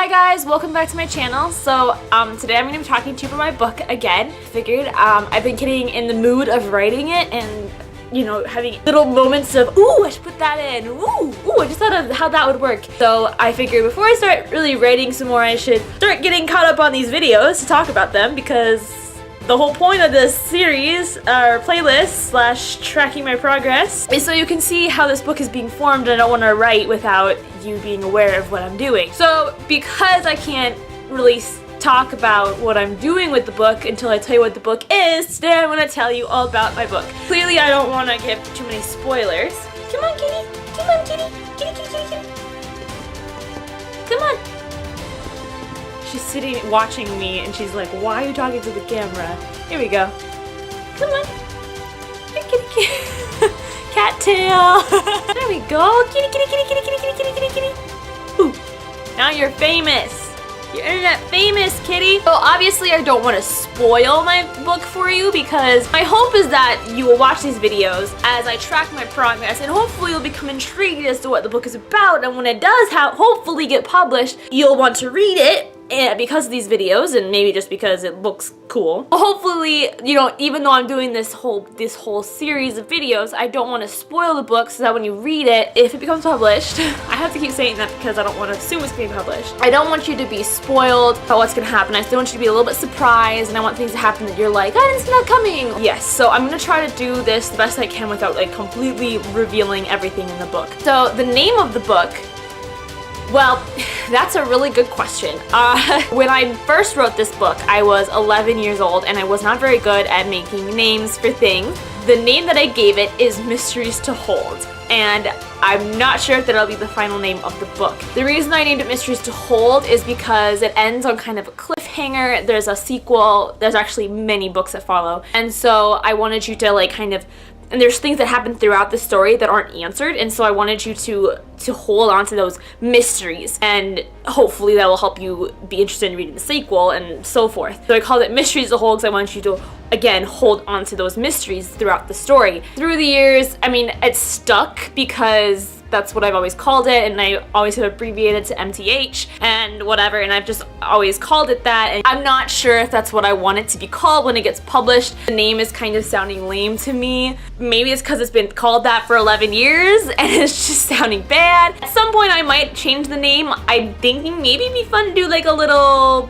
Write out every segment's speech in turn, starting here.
Hi guys, welcome back to my channel. So today I'm going to be talking to you about my book again. Figured I've been getting in the mood of writing it and, you know, having little moments of, ooh, I should put that in, ooh, I just thought of how that would work. So I figured before I start really writing some more, I should start getting caught up on these videos to talk about them, because the whole point of this series, or playlist slash tracking my progress, is so you can see how this book is being formed, and I don't want to write without you being aware of what I'm doing. So because I can't really talk about what I'm doing with the book until I tell you what the book is, today I'm going to tell you all about my book. Clearly I don't want to give too many spoilers. Come on, kitty. Come on, kitty. Kitty, kitty, kitty, kitty. Come on. She's sitting watching me and she's like, why are you talking to the camera? Here we go. Come on. Here, kitty, kitty. Cat tail. There we go. Kitty, kitty, kitty, kitty, kitty, kitty, kitty, kitty, kitty. Ooh. Now you're famous. You're internet famous, kitty. So obviously I don't want to spoil my book for you, because my hope is that you will watch these videos as I track my progress, and hopefully you'll become intrigued as to what the book is about, and when it does hopefully get published, you'll want to read it. And because of these videos, and maybe just because it looks cool. Hopefully, you know, even though I'm doing this whole series of videos, I don't want to spoil the book so that when you read it, if it becomes published, I have to keep saying that because I don't want to assume it's going to be published. I don't want you to be spoiled about what's going to happen. I still want you to be a little bit surprised, and I want things to happen that you're like, I didn't see that coming. Yes, so I'm going to try to do this the best I can without like completely revealing everything in the book. So the name of the book, well, that's a really good question. When I first wrote this book, I was 11 years old and I was not very good at making names for things. The name that I gave it is Mysteries to Hold, and I'm not sure if that'll be the final name of the book. The reason I named it Mysteries to Hold is because it ends on kind of a cliffhanger. There's a sequel, there's actually many books that follow, and so I wanted you to like kind of, and there's things that happen throughout the story that aren't answered, and so I wanted you to hold on to those mysteries, and hopefully that will help you be interested in reading the sequel and so forth. So I called it Mysteries to Hold because I want you to, again, hold on to those mysteries throughout the story. Through the years, I mean, it's stuck because that's what I've always called it, and I always have abbreviated to MTH and whatever, and I've just always called it that, and I'm not sure if that's what I want it to be called when it gets published. The name is kind of sounding lame to me. Maybe it's because it's been called that for 11 years and it's just sounding bad. At some point I might change the name. I'm thinking maybe it'd be fun to do like a little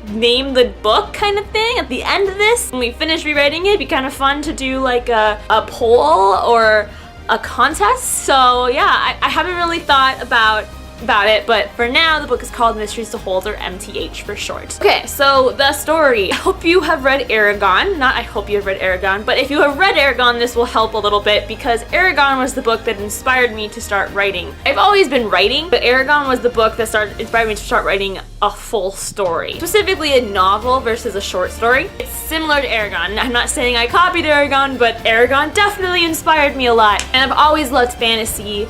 name the book kind of thing at the end of this. When we finish rewriting it, it'd be kind of fun to do like a poll or a contest. So yeah, I haven't really thought about it, but for now the book is called Mysteries to Hold, or MTH for short. Okay, so the story. I hope you have read Eragon. Not I hope you have read Eragon, but if you have read Eragon, this will help a little bit, because Eragon was the book that inspired me to start writing. I've always been writing, but Eragon was the book that inspired me to start writing a full story. Specifically a novel versus a short story. It's similar to Eragon. I'm not saying I copied Eragon, but Eragon definitely inspired me a lot. And I've always loved fantasy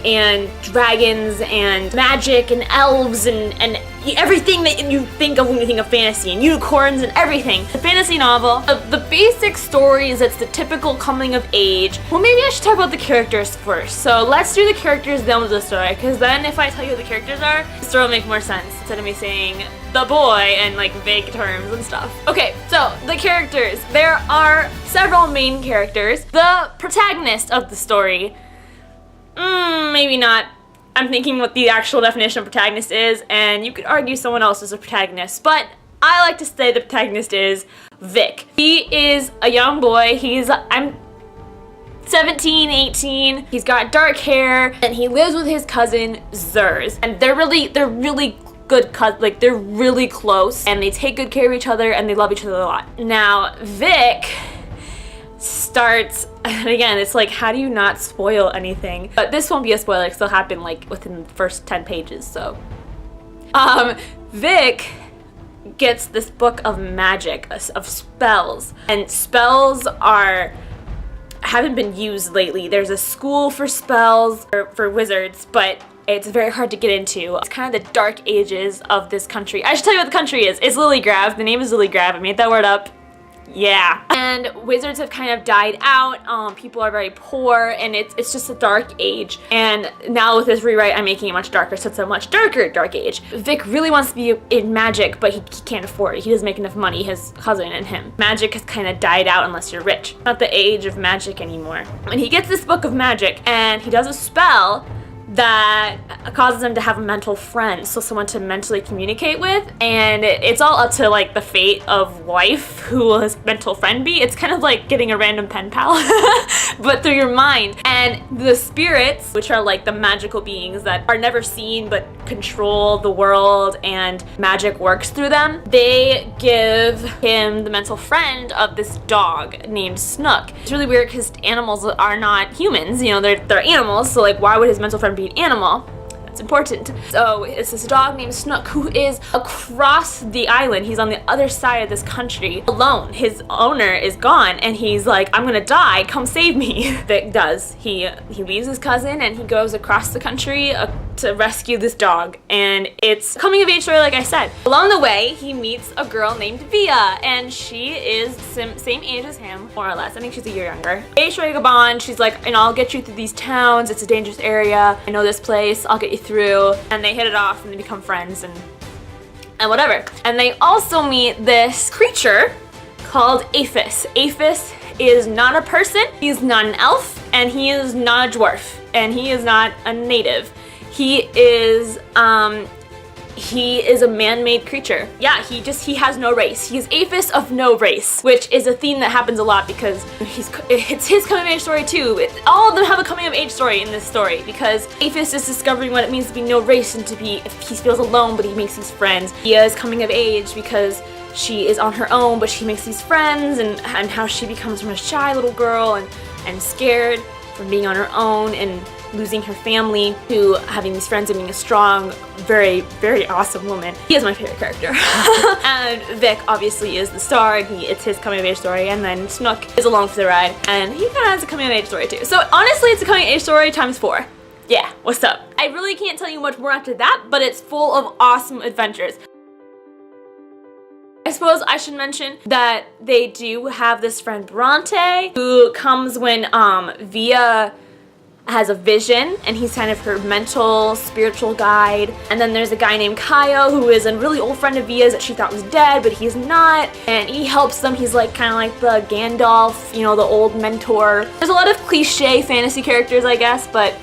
and dragons and magic and elves and everything that you think of when you think of fantasy, and unicorns and everything. The fantasy novel, the basic story is it's the typical coming of age. Well, maybe I should talk about the characters first. So let's do the characters, then we'll do the story, because then if I tell you who the characters are, the story will make more sense instead of me saying the boy and like vague terms and stuff. Okay, so the characters. There are several main characters. The protagonist of the story, maybe not. I'm thinking what the actual definition of protagonist is, and you could argue someone else is a protagonist, but I like to say the protagonist is Vic. He is a young boy. I'm 17, 18. He's got dark hair, and he lives with his cousin Zers, and they're really good cousins. Like, they're really close, and they take good care of each other, and they love each other a lot. Now, Vic starts, and again, it's like, how do you not spoil anything? But this won't be a spoiler, because it'll happen like within the first 10 pages, so. Vic gets this book of magic, of spells, and spells haven't been used lately. There's a school for spells, for wizards, but it's very hard to get into. It's kind of the dark ages of this country. I should tell you what the country is. It's Lilygrave. The name is Lilygrave. I made that word up. Yeah. And wizards have kind of died out. People are very poor, and it's just a dark age. And now with this rewrite, I'm making it much darker, so it's a much darker dark age. Vic really wants to be in magic, but he can't afford it. He doesn't make enough money, his cousin and him. Magic has kind of died out unless you're rich. Not the age of magic anymore. And he gets this book of magic, and he does a spell that causes him to have a mental friend, so someone to mentally communicate with, and it's all up to like the fate of life who will his mental friend be. It's kind of like getting a random pen pal but through your mind. And the spirits, which are like the magical beings that are never seen but control the world and magic works through them, they give him the mental friend of this dog named Snook. It's really weird because animals are not humans, you know, they're animals, so like why would his mental friend be an animal? That's important. So it's this dog named Snook who is across the island. He's on the other side of this country alone. His owner is gone and he's like, I'm gonna die, come save me. Vic does. He leaves his cousin and he goes across the country to rescue this dog, and it's coming of age story like I said. Along the way he meets a girl named Via, and she is same age as him, more or less. I think she's a year younger. They strike a bond. She's like, and I'll get you through these towns, it's a dangerous area, I know this place, I'll get you through. And they hit it off and they become friends and whatever. And they also meet this creature called Aphis. Aphis is not a person, he's not an elf, and he is not a dwarf, and he is not a native. He is a man-made creature. Yeah, he has no race. He is Aphis of no race, which is a theme that happens a lot because it's his coming-of-age story too. All of them have a coming-of-age story in this story because Aphis is discovering what it means to be no race and he feels alone, but he makes these friends. Via is coming of age because she is on her own, but she makes these friends, and how she becomes from a shy little girl and scared from being on her own and losing her family to having these friends and being a strong, very, very awesome woman. He is my favorite character. And Vic obviously is the star, and it's his coming of age story, and then Snook is along for the ride, and he kind of has a coming of age story too. So honestly, it's a coming of age story times 4. Yeah, what's up? I really can't tell you much more after that, but it's full of awesome adventures. I suppose I should mention that they do have this friend Bronte who comes when Via has a vision, and he's kind of her mental, spiritual guide. And then there's a guy named Kaio who is a really old friend of Via's that she thought was dead, but he's not, and he helps them. He's like kind of like the Gandalf, you know, the old mentor. There's a lot of cliche fantasy characters, I guess, but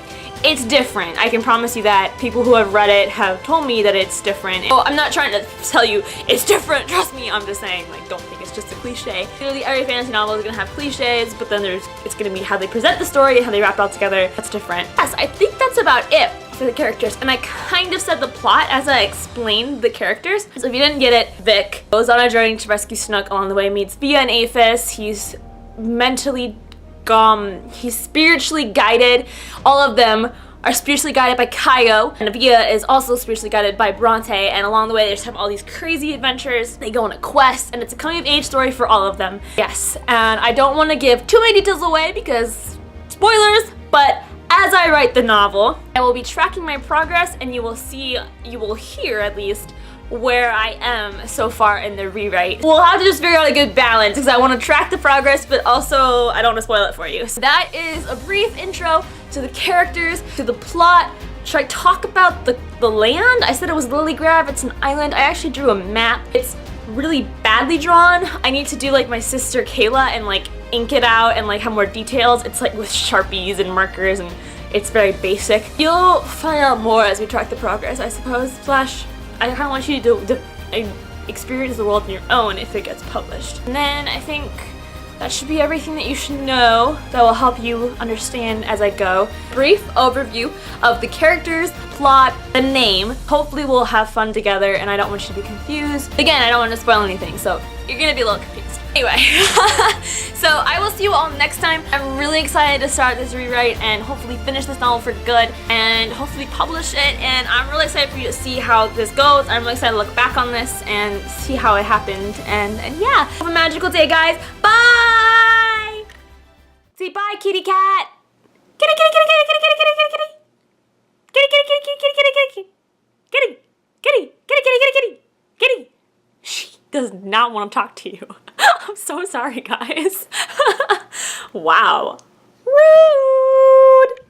it's different. I can promise you that. People who have read it have told me that it's different. Oh, I'm not trying to tell you it's different, trust me. I'm just saying, like, don't think it's just a cliche. Literally every fantasy novel is gonna have cliches, but then it's gonna be how they present the story and how they wrap it all together. That's different. Yes, I think that's about it for the characters, and I kind of said the plot as I explained the characters. So if you didn't get it, Vic goes on a journey to rescue Snook. Along the way meets Via and Aphis. He's spiritually guided. All of them are spiritually guided by Kaio, and Via is also spiritually guided by Bronte, and along the way they just have all these crazy adventures. They go on a quest, and it's a coming of age story for all of them. Yes, and I don't want to give too many details away because spoilers, but as I write the novel, I will be tracking my progress, and you will hear at least where I am so far in the rewrite. We'll have to just figure out a good balance because I want to track the progress, but also I don't want to spoil it for you. So that is a brief intro to the characters, to the plot. Should I talk about the land? I said it was Lilygrave, it's an island. I actually drew a map. It's really badly drawn. I need to do like my sister Kayla and like ink it out and like have more details. It's like with Sharpies and markers, and it's very basic. You'll find out more as we track the progress, I suppose. Slash, I kind of want you to experience the world on your own if it gets published. And then I think that should be everything that you should know that will help you understand as I go. Brief overview of the characters, plot, the name. Hopefully we'll have fun together, and I don't want you to be confused. Again, I don't want to spoil anything, so you're gonna be a little confused. Anyway, so I will see you all next time. I'm really excited to start this rewrite and hopefully finish this novel for good and hopefully publish it, and I'm really excited for you to see how this goes. I'm really excited to look back on this and see how it happened, and yeah. Have a magical day, guys. Bye! Say bye, kitty cat. Kitty, kitty, kitty, kitty, kitty, kitty, kitty, kitty. Kitty, kitty, kitty, kitty, kitty, kitty, kitty. Kitty, kitty, kitty, kitty, kitty, kitty. Kitty. She does not want to talk to you. I'm so sorry, guys. Wow. Woo!